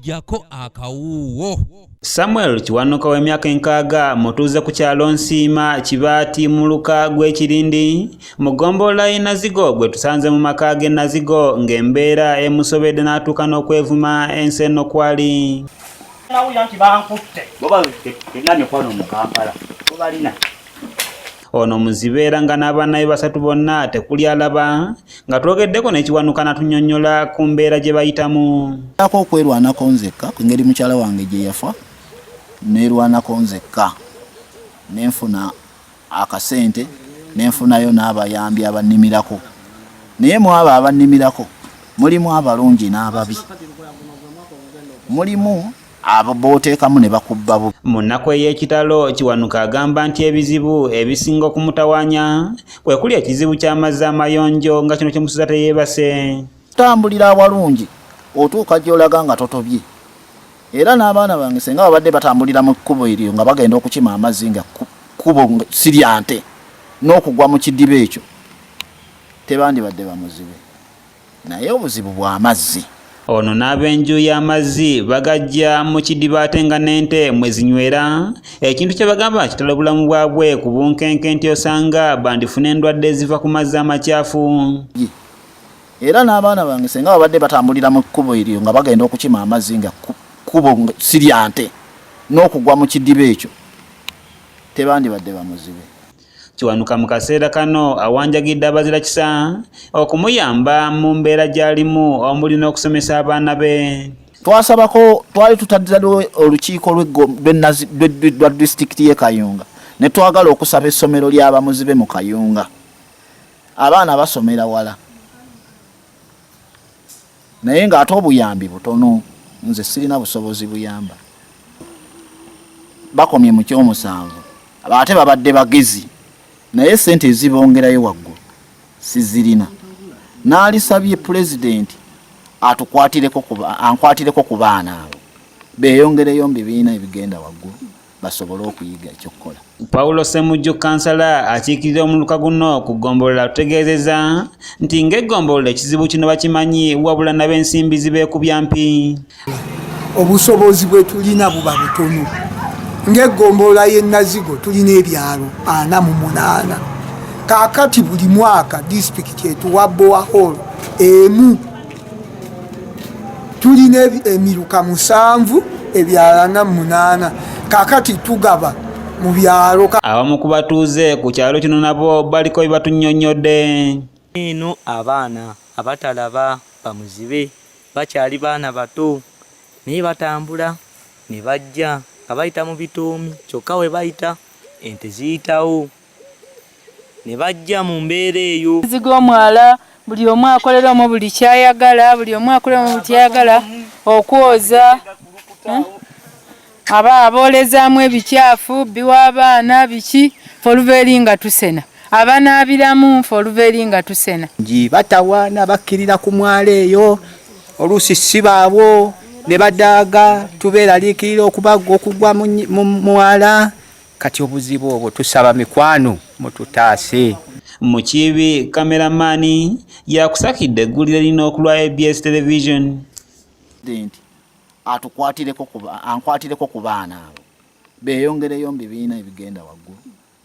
jako akawuwo. Samuel Kiwanuka w'emyaka 6 mutuuze ku kyalo Nsiima Kibaati muluka gw'Ekirindi mu ggombolola y'e Nazigo gwe tusanze mu maka g'e Nazigo ng'embeera emusobedde n'atuuka n'okwevuma ensi eno kwali. Ono muzibeera nga n'abaana be 3 bonna tekuli alaba nga twogeddeko n'Ekiwanuka n'atunnyonnyola ku mbeera gye bayitamu. Okwerwanako nzekka ku ngeri mukyala wange gye yafa nerwanako nzekka nenfuna akasente nenfunayo n'abayambi abannimirako, naye mu abo abannimirako mulimu abalungi n'ababi, mulimu abo booteekamu ne bakubba bubi. Mu nnaku ey'ekitalo Kiwanuka agamba nti ebizibu ebisinga okumutawaanya kwe kuli ekizibu ky'amazzi amayonjo nga kino kyemusuza teyeebase. Tambulira awalungi otuuka gy'olaga nga totobye, era n'abaana bange senga babadde batambulira mu kkubo eryo nga bagenda okukima amazzi nga kkubo sirya nte n'okugwa mu kidiba ekyo tebandibadde bamuzibe, naye obuzibu bw'amazzi. Ono n'ab'enju y'amazzi bagajja mu kidiba ate nga n'ente mwe zinywera, ekintu kye bagamba kitala obulamu bwabwe ku bunkenke nti osanga bandifuna endwadde eziva ku mazzi amakyafu. Era n'abaana bange senga babadde batambulira mu kkubo eryo nga bagenda okukima amazzi nga kkubo sirya nte n'okugwa mu kidiba ekyo tebandibadde bamuzibe. Kiwanuka mu kaseera kano awanjagidde abazira kisa okumuyamba mu mbeera gy'alimu omuli n'okusomesa abaana be. Twali tutaddewo olukiiko lwa disitulikiti y'e Kayunga ne twagala okusaba essomero ly'abamuzibe mu Kayunga. Abaana basomera wala naye ng'ate obuyambi butono, nze sirina busobozi buyamba. Bakomye mu ky'omusanvu ate babadde bagezi naye sente ezibongerayo waggulu sizirina. N'alisabye pulezidenti ankwatireko ku baana abo beeyongereyo mu bibiina ebigenda waggulu basobole okuyiga ekyokukola. Paulo Semujju kansala akiikirira omuluka guno ku ggombolola atutegeezezza nti ng'eggombolola ekizibu kino bakimanyi wabula n'ab'ensimbi zibeekubya mpi. Obusobozi bwe tulina buba butono. Ng'eggombolola y'e Nazigo tulina ebyalo 48. Kaakati buli mwaka disitulikiti etuwa borehole emu. Tulina emiruka 7 ebyalo 48. Kaakati tugaba mu byalo. Abamu ku batuuze ku kyalo kino nabo baliko bye batunnyonnyodde. Eno abaana abatalaba bamuzibe bakyali baana bato naye batambula ne bajja abayita mu bitoomi kyokka we bayita ente ziyitawo ne bajja mu mbeera eyo. Nazigo omwala buli omu akoleramu buli kyayagala, buli omu akoleramu buli kyayagala okwoza aba aboolezaamu ebikyafu biwa abaana biki foluveri nga tusena abanaabiramu foluveri nga tusena. Batawaana bakkirira ku mwala eyo oluusi si baabwo ne badaaga tubeeraliikirira okugwa mu mwala. Kati obuzibu obwo tusaba mikwano mututaase. Mu Kiibi kameramaani yakusakidde eggulire lino okulwa ABS Television. Ankwatireko ku baana abo beeyongereyo mu bibiina ebigenda waggulu.